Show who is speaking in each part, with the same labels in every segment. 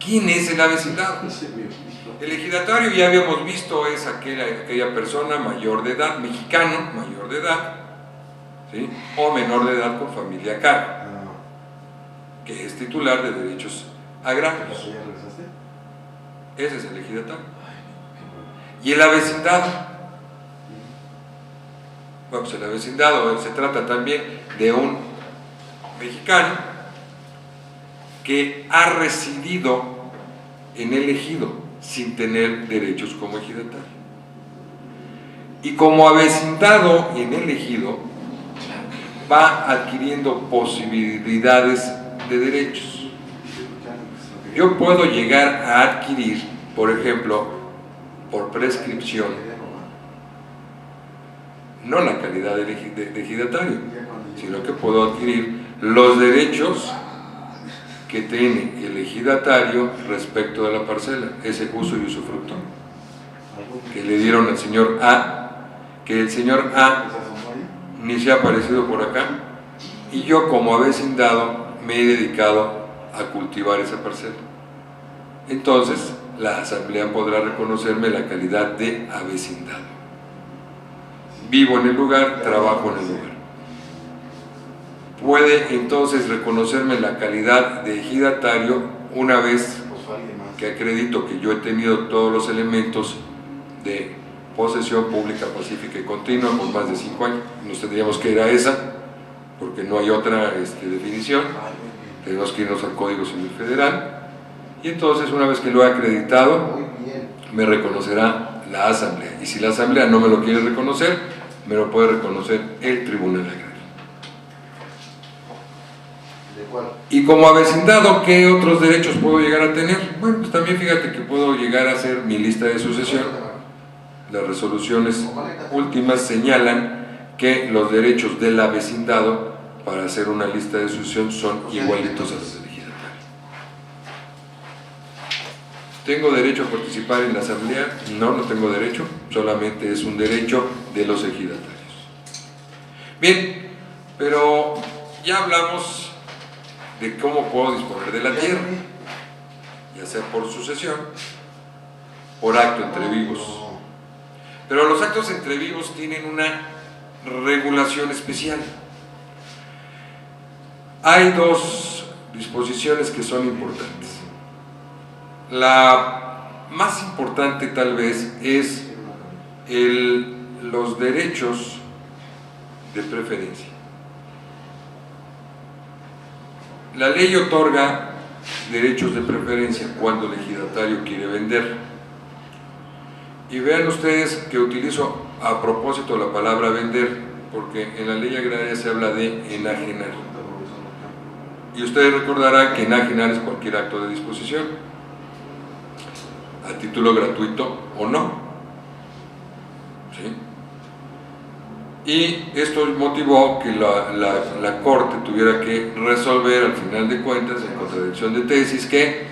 Speaker 1: ¿Quién es el avecindado? El ejidatario, ya habíamos visto, es aquella persona mayor de edad, mexicano, mayor de edad, ¿sí?, o menor de edad con familia a cargo, que es titular de derechos agrarios. Ese es el ejidatario. Y el avecindado, bueno, pues el avecindado se trata también de un mexicano que ha residido en el ejido sin tener derechos como ejidatario. Y como avecindado en el ejido, va adquiriendo posibilidades de derechos. Yo puedo llegar a adquirir, por ejemplo, por prescripción, no la calidad de ejidatario, sino que puedo adquirir los derechos que tiene el ejidatario respecto de la parcela, ese uso y usufructo que le dieron al señor A, que el señor A ni se ha aparecido por acá, y yo como avecindado me he dedicado a cultivar esa parcela. Entonces la asamblea podrá reconocerme la calidad de avecindado. Vivo en el lugar, trabajo en el lugar. Puede entonces reconocerme la calidad de ejidatario una vez que acredito que yo he tenido todos los elementos de posesión pública, pacífica y continua por más de 5 años. Nos tendríamos que ir a esa, porque no hay otra definición. Tenemos que irnos al Código Civil Federal, y entonces una vez que lo he acreditado, me reconocerá la asamblea, y si la asamblea no me lo quiere reconocer, me lo puede reconocer el Tribunal Agrario. Y como avecindado, ¿qué otros derechos puedo llegar a tener? Bueno, pues también fíjate que puedo llegar a hacer mi lista de sucesión. Las resoluciones últimas señalan que los derechos del avecindado para hacer una lista de sucesión son igualitos a los del ejidatario. ¿Tengo derecho a participar en la asamblea? No, no tengo derecho, solamente es un derecho de los ejidatarios. Bien, pero ya hablamos de cómo puedo disponer de la tierra, ya sea por sucesión, por acto entre vivos. Pero los actos entre vivos tienen una regulación especial. Hay dos disposiciones que son importantes. La más importante tal vez es los derechos de preferencia. La ley otorga derechos de preferencia cuando el ejidatario quiere vender. Y vean ustedes que utilizo a propósito la palabra vender, porque en la ley agraria se habla de enajenar. Y ustedes recordarán que enajenar es cualquier acto de disposición, a título gratuito o no. ¿Sí? Y esto motivó que la Corte tuviera que resolver, al final de cuentas, en contradicción de tesis, que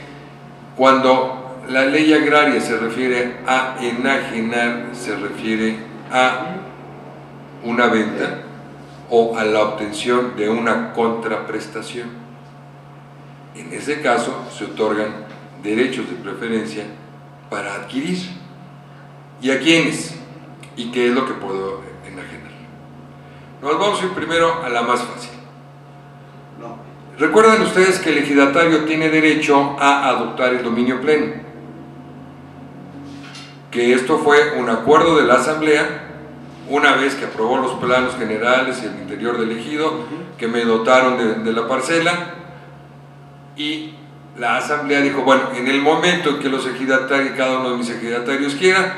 Speaker 1: cuando la ley agraria se refiere a enajenar, se refiere a una venta o a la obtención de una contraprestación. En ese caso se otorgan derechos de preferencia para adquirir. ¿Y a quiénes? ¿Y qué es lo que puedo enajenar? Nos vamos a ir primero a la más fácil. Recuerdan ustedes que el ejidatario tiene derecho a adoptar el dominio pleno, que esto fue un acuerdo de la asamblea una vez que aprobó los planos generales y el interior del ejido, que me dotaron de la parcela, y la asamblea dijo, bueno, en el momento en que los ejidatarios, cada uno de mis ejidatarios quiera,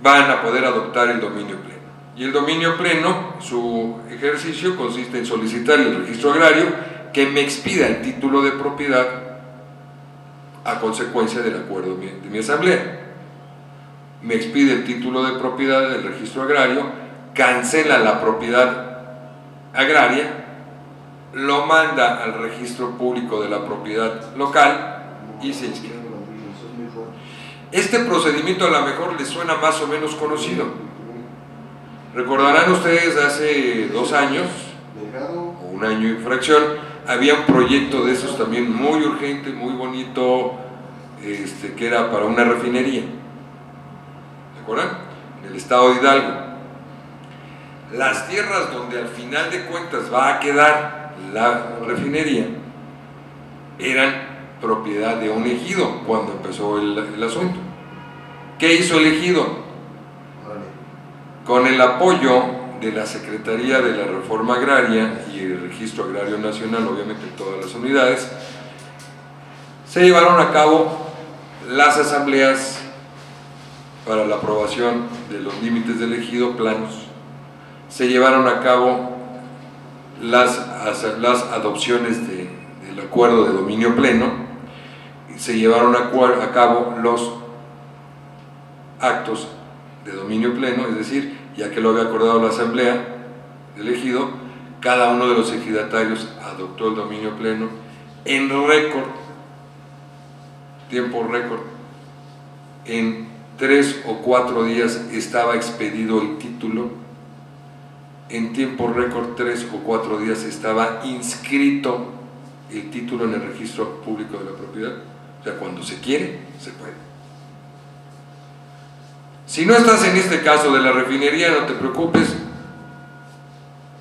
Speaker 1: van a poder adoptar el dominio pleno. Y el dominio pleno, su ejercicio consiste en solicitar el registro agrario que me expida el título de propiedad a consecuencia del acuerdo de mi asamblea. Me expide el título de propiedad del registro agrario, cancela la propiedad agraria, lo manda al registro público de la propiedad local y se inscribe. Este procedimiento a lo mejor les suena más o menos conocido. Recordarán ustedes, hace 2 años, o 1 año y fracción, había un proyecto de esos también muy urgente, muy bonito, que era para una refinería, ¿de acuerdo? En el estado de Hidalgo. Las tierras donde al final de cuentas va a quedar la refinería eran propiedad de un ejido cuando empezó el asunto. ¿Qué hizo el ejido? Con el apoyo de la Secretaría de la Reforma Agraria y el Registro Agrario Nacional, obviamente en todas las unidades, se llevaron a cabo las asambleas para la aprobación de los límites del ejido, planos. Se llevaron a cabo las adopciones del acuerdo de dominio pleno, y se llevaron a cabo los actos de dominio pleno, es decir, ya que lo había acordado la asamblea del ejido, cada uno de los ejidatarios adoptó el dominio pleno en récord, tiempo récord. En 3 o 4 días estaba expedido el título, en tiempo récord 3 o 4 días estaba inscrito el título en el registro público de la propiedad. O sea, cuando se quiere, se puede. Si no estás en este caso de la refinería, no te preocupes,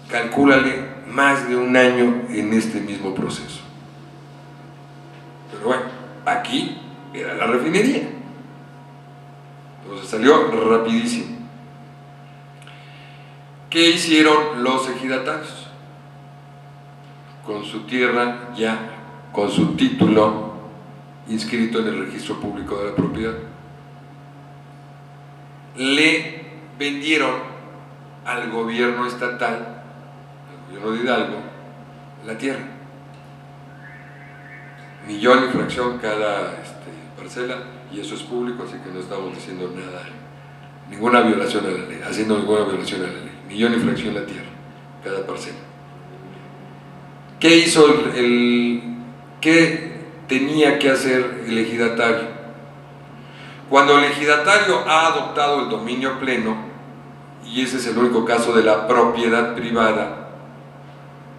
Speaker 1: calcúlale más de un año en este mismo proceso. Pero bueno, aquí era la refinería, entonces salió rapidísimo. ¿Qué hicieron los ejidatarios? Con su tierra ya, con su título inscrito en el registro público de la propiedad, le vendieron al gobierno estatal, al gobierno de Hidalgo, la tierra. Millón y fracción cada parcela, y eso es público, así que no estamos diciendo nada, ninguna violación a la ley, haciendo ninguna violación a la ley. Millón y fracción la tierra, cada parcela. ¿Qué hizo qué tenía que hacer el ejidatario? Cuando el ejidatario ha adoptado el dominio pleno, y ese es el único caso de la propiedad privada,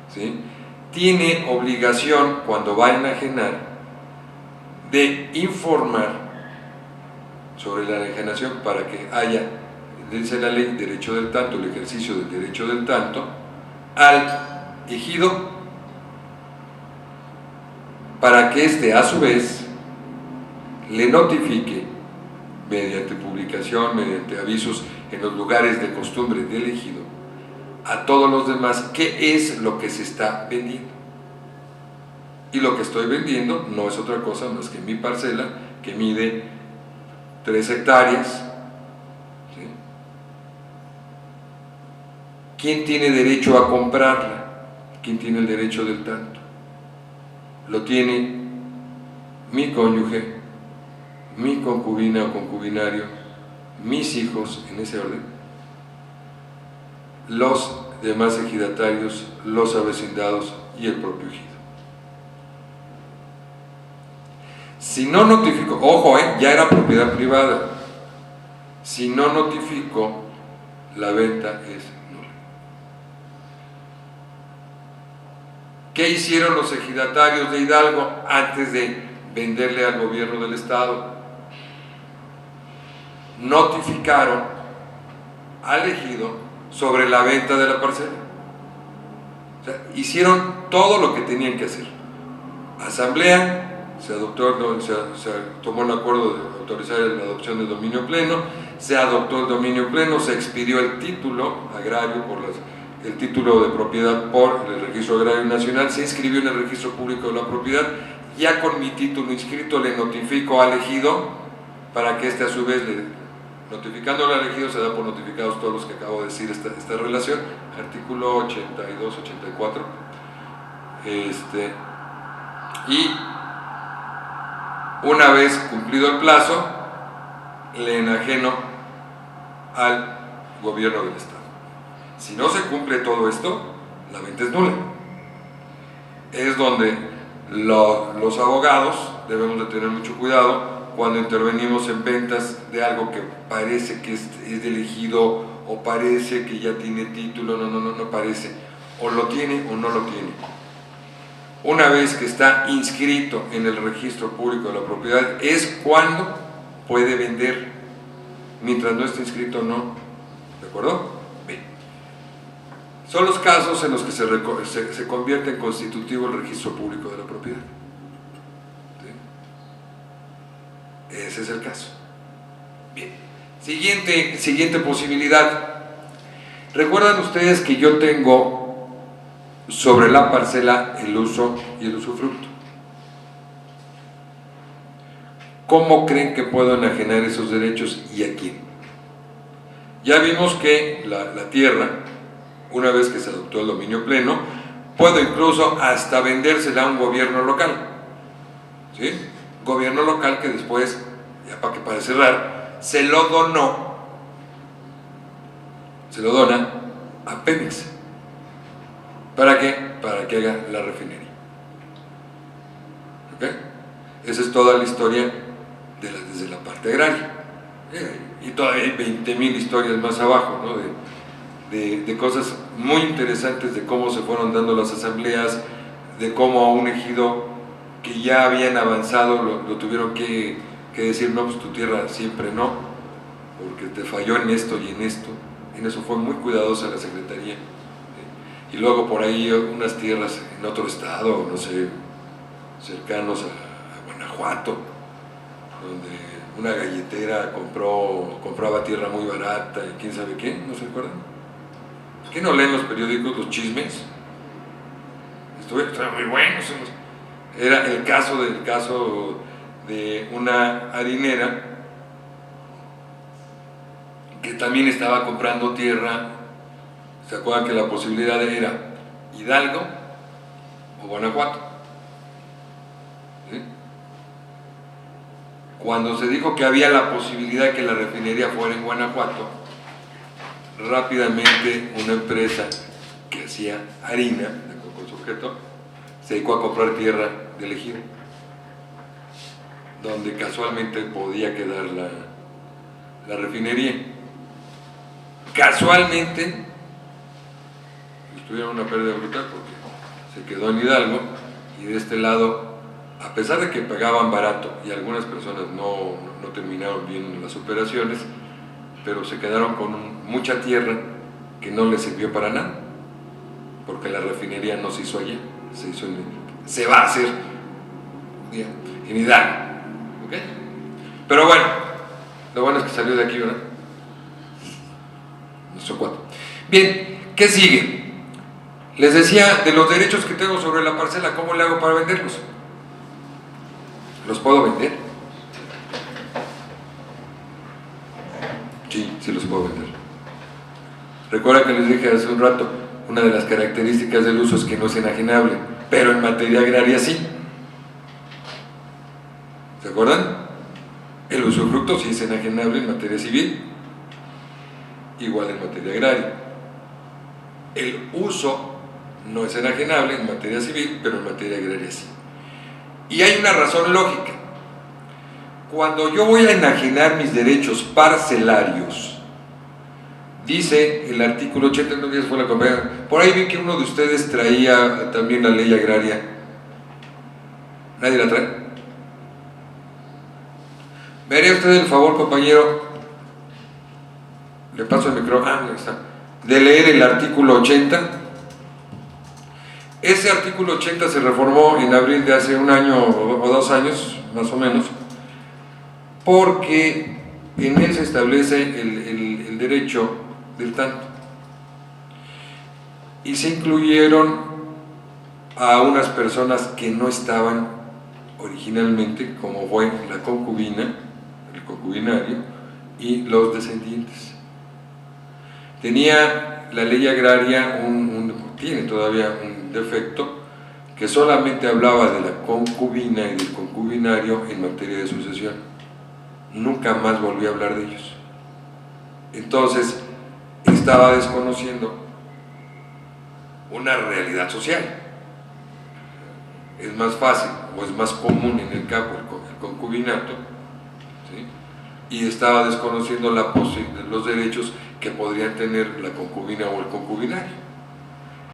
Speaker 1: ¿sí?, tiene obligación, cuando va a enajenar, de informar sobre la enajenación para que haya, dice la ley, derecho del tanto, el ejercicio del derecho del tanto, al ejido, para que éste a su vez le notifique mediante publicación, mediante avisos en los lugares de costumbre del ejido, a todos los demás qué es lo que se está vendiendo. Y lo que estoy vendiendo no es otra cosa más que mi parcela, que mide 3 hectáreas. ¿Sí? ¿Quién tiene derecho a comprarla? ¿Quién tiene el derecho del tanto? Lo tiene mi cónyuge, mi concubina o concubinario, mis hijos, en ese orden, los demás ejidatarios, los avecindados y el propio ejido. Si no notifico, ojo, ya era propiedad privada, si no notifico, la venta es nula. ¿Qué hicieron los ejidatarios de Hidalgo antes de venderle al gobierno del estado? Notificaron al ejido sobre la venta de la parcela. O sea, hicieron todo lo que tenían que hacer. Asamblea, se tomó el acuerdo de autorizar la adopción del dominio pleno, se adoptó el dominio pleno, se expidió el título agrario, el título de propiedad por el Registro Agrario Nacional, se inscribió en el Registro Público de la Propiedad. Ya con mi título inscrito le notifico al ejido para que a su vez, notificándole al ejido, se da por notificados todos los que acabo de decir esta relación, artículo 82, 84, y una vez cumplido el plazo, le enajeno al gobierno del estado. Si no se cumple todo esto, la venta es nula. Es donde los abogados debemos de tener mucho cuidado cuando intervenimos en ventas de algo que parece que es del ejido, o parece que ya tiene título. No parece, o lo tiene o no lo tiene, una vez que está inscrito en el registro público de la propiedad, es cuando puede vender. Mientras no esté inscrito, no. ¿De acuerdo? Bien. Son los casos en los que se convierte en constitutivo el registro público de la propiedad. ¿Sí? Ese es el caso. Bien. Siguiente posibilidad. ¿Recuerdan ustedes que yo tengo sobre la parcela el uso y el usufructo? ¿Cómo creen que puedo enajenar esos derechos y a quién? Ya vimos que la tierra, una vez que se adoptó el dominio pleno, puedo incluso hasta vendérsela a un gobierno local. ¿Sí? Gobierno local que después, ya para cerrar, se lo dona a Pemex. ¿Para qué? Para que haga la refinería. ¿Ok? Esa es toda la historia desde la parte agraria. Y todavía hay 20,000 historias más abajo, ¿no? de cosas muy interesantes de cómo se fueron dando las asambleas, de cómo a un ejido que ya habían avanzado lo tuvieron que decir, no, pues tu tierra siempre no, porque te falló en esto y en esto. En eso fue muy cuidadosa la Secretaría. Y luego por ahí unas tierras en otro estado, no sé, cercanos a Guanajuato, donde una galletera compraba tierra muy barata y quién sabe qué, ¿no se acuerdan? ¿Qué no leen los periódicos, los chismes? Estuvieron muy buenos. Era el caso de una harinera que también estaba comprando tierra. ¿Se acuerdan que la posibilidad era Hidalgo o Guanajuato? ¿Sí? Cuando se dijo que había la posibilidad de que la refinería fuera en Guanajuato, rápidamente una empresa que hacía harina de coco sujeto se dedicó a comprar tierra del ejido, donde casualmente podía quedar la refinería. Casualmente tuvieron una pérdida brutal porque se quedó en Hidalgo, y de este lado, a pesar de que pagaban barato y algunas personas no terminaron bien las operaciones, pero se quedaron con mucha tierra que no les sirvió para nada, porque la refinería no se hizo allá, se va a hacer en Hidalgo. ¿Okay? Pero bueno, lo bueno es que salió de aquí, ¿verdad? Nuestro cuatro. Bien, ¿qué sigue? Les decía de los derechos que tengo sobre la parcela. ¿Cómo le hago para venderlos? ¿Los puedo vender? Sí los puedo vender. Recuerda que les dije hace un rato, una de las características del uso es que no es enajenable, pero en materia agraria sí. ¿Se acuerdan? El usufructo sí es enajenable en materia civil, igual en materia agraria. El uso no es enajenable en materia civil, pero en materia agraria sí. Y hay una razón lógica. Cuando yo voy a enajenar mis derechos parcelarios, dice el artículo 80, no fue la compañía, por ahí vi que uno de ustedes traía también la ley agraria. ¿Nadie la trae? ¿Me haría usted el favor, compañero? Le paso el micrófono. Ahí está. De leer el artículo 80. Ese artículo 80 se reformó en abril de hace un año o 2 años, más o menos, porque en él se establece el derecho del tanto. Y se incluyeron a unas personas que no estaban originalmente, como fue la concubina, el concubinario y los descendientes. Tenía la ley agraria tiene todavía un defecto, que solamente hablaba de la concubina y del concubinario en materia de sucesión. Nunca más volví a hablar de ellos. Entonces, estaba desconociendo una realidad social. Es más fácil o es más común en el campo el concubinato, ¿sí? Y estaba desconociendo los derechos que podrían tener la concubina o el concubinario.